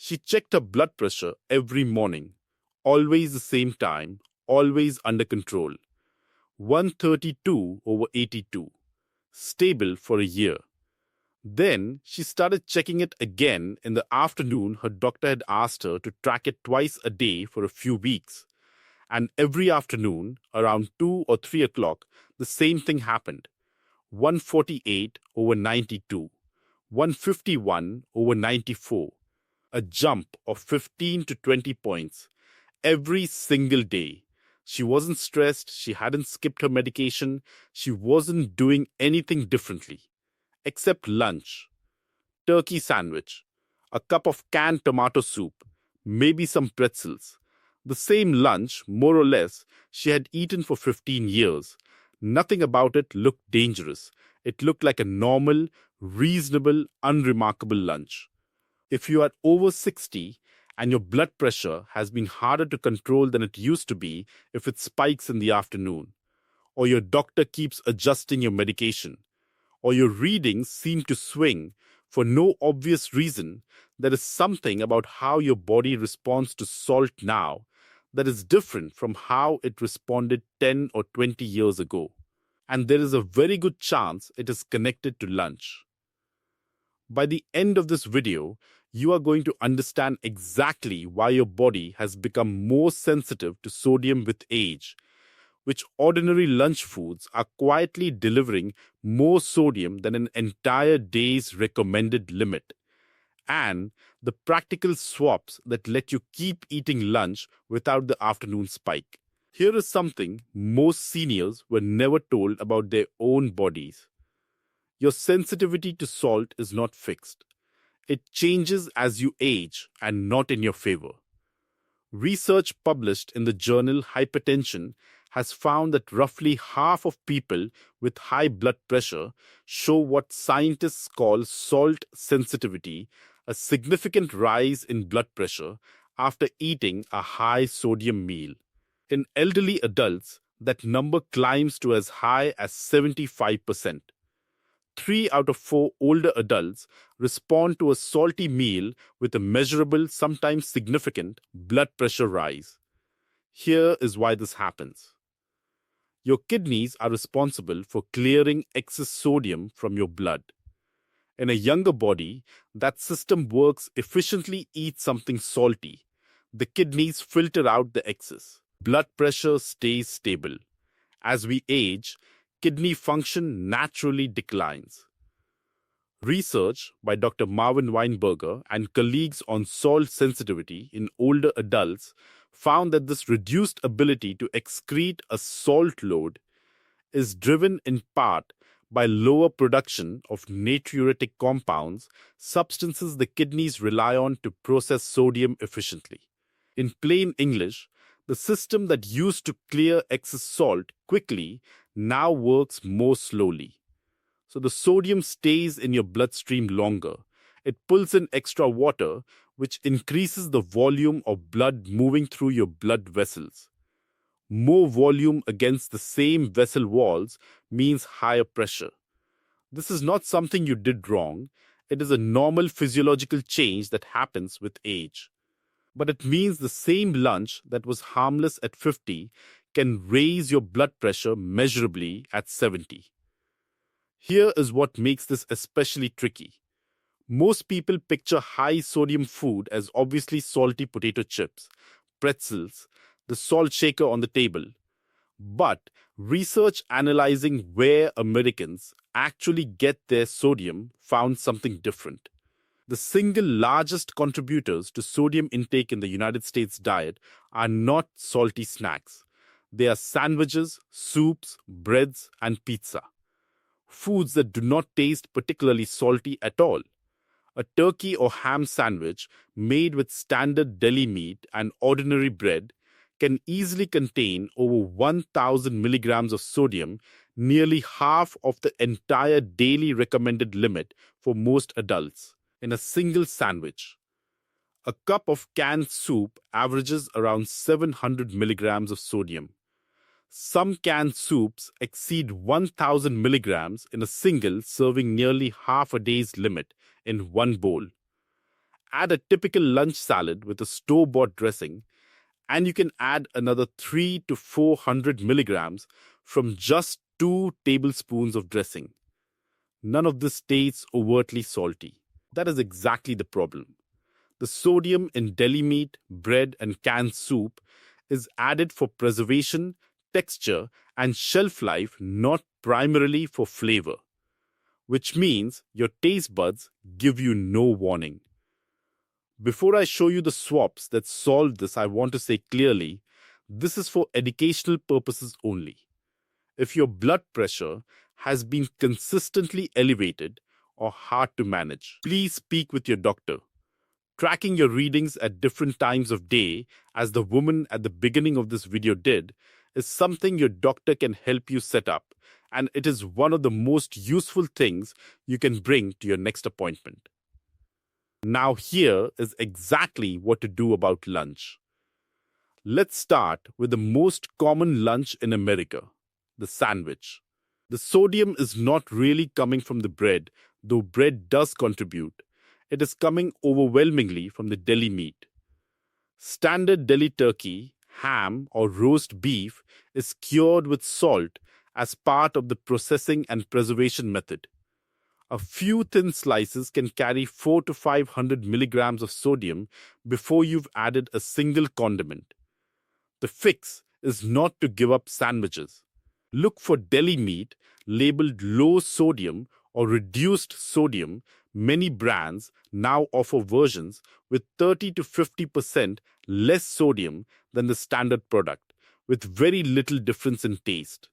She checked her blood pressure every morning, always the same time, always under control. 132 over 82, stable for a year. Then she started checking it again in the afternoon. Her doctor had asked her to track it twice a day for a few weeks. And every afternoon, around 2 or 3 o'clock, the same thing happened. 148 over 92, 151 over 94, a jump of 15 to 20 points every single day. She wasn't stressed, she hadn't skipped her medication, she wasn't doing anything differently. Except lunch, turkey sandwich, a cup of canned tomato soup, maybe some pretzels. The same lunch, more or less, she had eaten for 15 years. Nothing about it looked dangerous. It looked like a normal, reasonable, unremarkable lunch. If you are over 60 and your blood pressure has been harder to control than it used to be if it spikes in the afternoon, or your doctor keeps adjusting your medication, or your readings seem to swing for no obvious reason, there is something about how your body responds to salt now that is different from how it responded 10 or 20 years ago. And there is a very good chance it is connected to lunch. By the end of this video, you are going to understand exactly why your body has become more sensitive to sodium with age, which ordinary lunch foods are quietly delivering more sodium than an entire day's recommended limit, and the practical swaps that let you keep eating lunch without the afternoon spike. Here is something most seniors were never told about their own bodies. Your sensitivity to salt is not fixed. It changes as you age and not in your favor. Research published in the journal Hypertension has found that roughly half of people with high blood pressure show what scientists call salt sensitivity, a significant rise in blood pressure after eating a high sodium meal. In elderly adults, that number climbs to as high as 75%. 3 out of 4 older adults respond to a salty meal with a measurable, sometimes significant, blood pressure rise. Here is why this happens. Your kidneys are responsible for clearing excess sodium from your blood. In a younger body, that system works efficiently. Eat something salty. The kidneys filter out the excess. Blood pressure stays stable. As we age, kidney function naturally declines. Research by Dr. Marvin Weinberger and colleagues on salt sensitivity in older adults found that this reduced ability to excrete a salt load is driven in part by lower production of natriuretic compounds, substances the kidneys rely on to process sodium efficiently. In plain English, the system that used to clear excess salt quickly now works more slowly. So the sodium stays in your bloodstream longer. It pulls in extra water, which increases the volume of blood moving through your blood vessels. More volume against the same vessel walls means higher pressure. This is not something you did wrong. It is a normal physiological change that happens with age. But it means the same lunch that was harmless at 50 can raise your blood pressure measurably at 70. Here is what makes this especially tricky. Most people picture high sodium food as obviously salty potato chips, pretzels, the salt shaker on the table. But research analyzing where Americans actually get their sodium found something different. The single largest contributors to sodium intake in the United States diet are not salty snacks. They are sandwiches, soups, breads, and pizza. Foods that do not taste particularly salty at all. A turkey or ham sandwich made with standard deli meat and ordinary bread can easily contain over 1,000 milligrams of sodium, nearly half of the entire daily recommended limit for most adults, in a single sandwich. A cup of canned soup averages around 700 milligrams of sodium. Some canned soups exceed 1,000 milligrams in a single serving, nearly half a day's limit in one bowl. Add a typical lunch salad with a store-bought dressing, and you can add another 3 to 400 milligrams from just 2 tablespoons of dressing. None of this tastes overtly salty. That is exactly the problem. The sodium in deli meat, bread, and canned soup is added for preservation, texture, and shelf life, not primarily for flavor, which means your taste buds give you no warning. Before I show you the swaps that solve this, I want to say clearly this is for educational purposes only. If your blood pressure has been consistently elevated or hard to manage, please speak with your doctor. Tracking your readings at different times of day, as the woman at the beginning of this video did, is something your doctor can help you set up, and it is one of the most useful things you can bring to your next appointment. Now, here is exactly what to do about lunch. Let's start with the most common lunch in America, the sandwich. The sodium is not really coming from the bread, though bread does contribute. It is coming overwhelmingly from the deli meat. Standard deli turkey, ham, or roast beef is cured with salt as part of the processing and preservation method. A few thin slices can carry 4 to 500 milligrams of sodium before you've added a single condiment. The fix is not to give up sandwiches. Look for deli meat labeled low sodium or reduced sodium. Many brands now offer versions with 30 to 50% less sodium than the standard product, with very little difference in taste.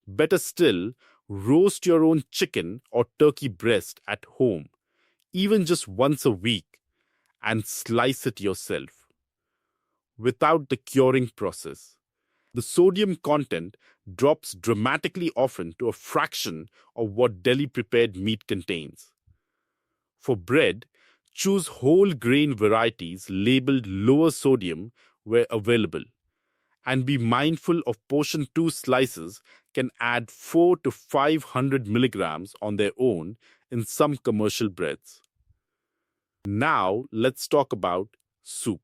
Better still, roast your own chicken or turkey breast at home, even just once a week, and slice it yourself. Without the curing process, the sodium content drops dramatically, often to a fraction of what deli prepared meat contains. For bread, choose whole grain varieties labeled lower sodium where available, and be mindful of portion 2 slices can add 4 to 500 milligrams on their own in some commercial breads. Now let's talk about soup.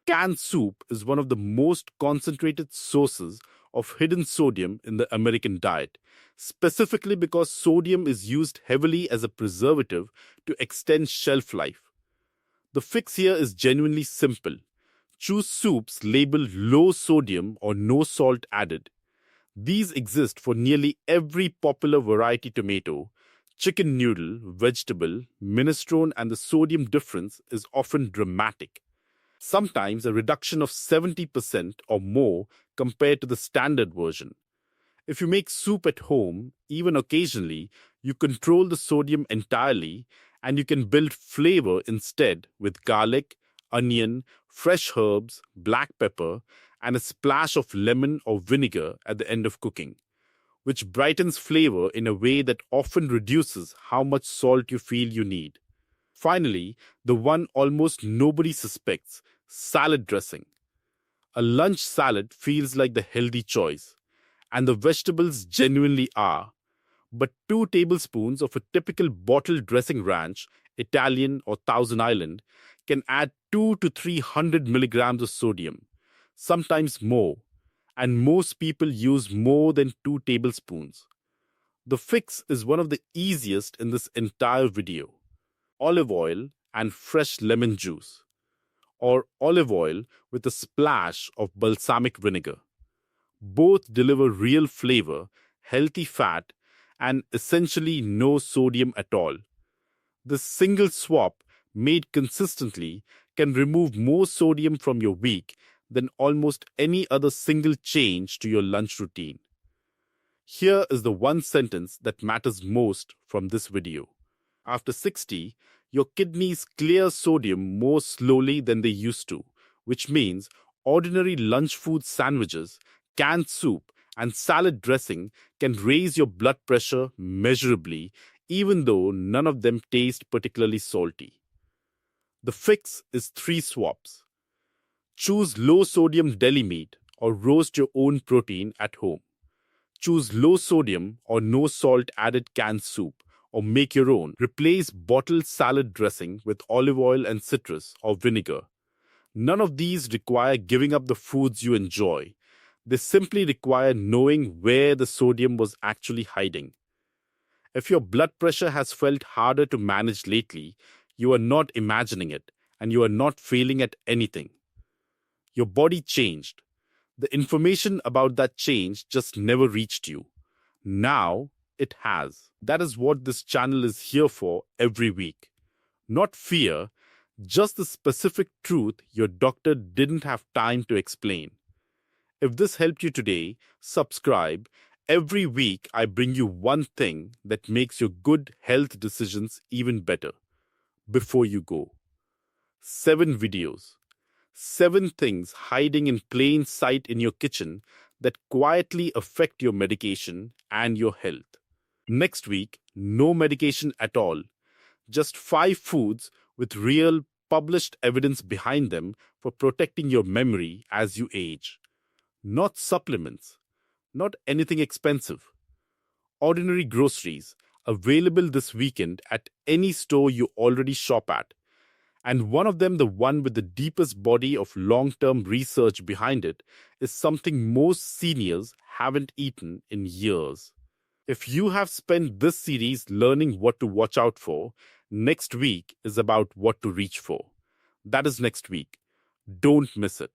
Canned soup is one of the most concentrated sources of hidden sodium in the American diet, specifically because sodium is used heavily as a preservative to extend shelf life. The fix here is genuinely simple. Choose soups labeled low sodium or no salt added. These exist for nearly every popular variety: tomato, chicken noodle, vegetable, minestrone, and the sodium difference is often dramatic. Sometimes a reduction of 70% or more compared to the standard version. If you make soup at home, even occasionally, you control the sodium entirely, and you can build flavor instead with garlic, onion, fresh herbs, black pepper, and a splash of lemon or vinegar at the end of cooking, which brightens flavor in a way that often reduces how much salt you feel you need. Finally, the one almost nobody suspects: salad dressing. A lunch salad feels like the healthy choice, and the vegetables genuinely are. But 2 tablespoons of a typical bottled dressing ranch, Italian or Thousand Island, can add 2 to 300 milligrams of sodium, sometimes more, and most people use more than 2 tablespoons. The fix is one of the easiest in this entire video: olive oil and fresh lemon juice, or olive oil with a splash of balsamic vinegar. Both deliver real flavor, healthy fat, and essentially no sodium at all. This single swap, made consistently, can remove more sodium from your week than almost any other single change to your lunch routine. Here is the one sentence that matters most from this video. After 60, your kidneys clear sodium more slowly than they used to, which means ordinary lunch food sandwiches, canned soup, and salad dressing can raise your blood pressure measurably, even though none of them taste particularly salty. The fix is 3 swaps. Choose low sodium deli meat or roast your own protein at home. Choose low sodium or no salt added canned soup, or make your own. Replace bottled salad dressing with olive oil and citrus or vinegar. None of these require giving up the foods you enjoy. They simply require knowing where the sodium was actually hiding. If your blood pressure has felt harder to manage lately, you are not imagining it and you are not failing at anything. Your body changed. The information about that change just never reached you. Now it has. That is what this channel is here for every week. Not fear, just the specific truth your doctor didn't have time to explain. If this helped you today, subscribe. Every week, I bring you one thing that makes your good health decisions even better. Before you go, 7 videos, 7 things hiding in plain sight in your kitchen that quietly affect your medication and your health. Next week, no medication at all, just 5 foods with real published evidence behind them for protecting your memory as you age. Not supplements, not anything expensive. Ordinary groceries available this weekend at any store you already shop at. And one of them, the one with the deepest body of long-term research behind it, is something most seniors haven't eaten in years. If you have spent this series learning what to watch out for, next week is about what to reach for. That is next week. Don't miss it.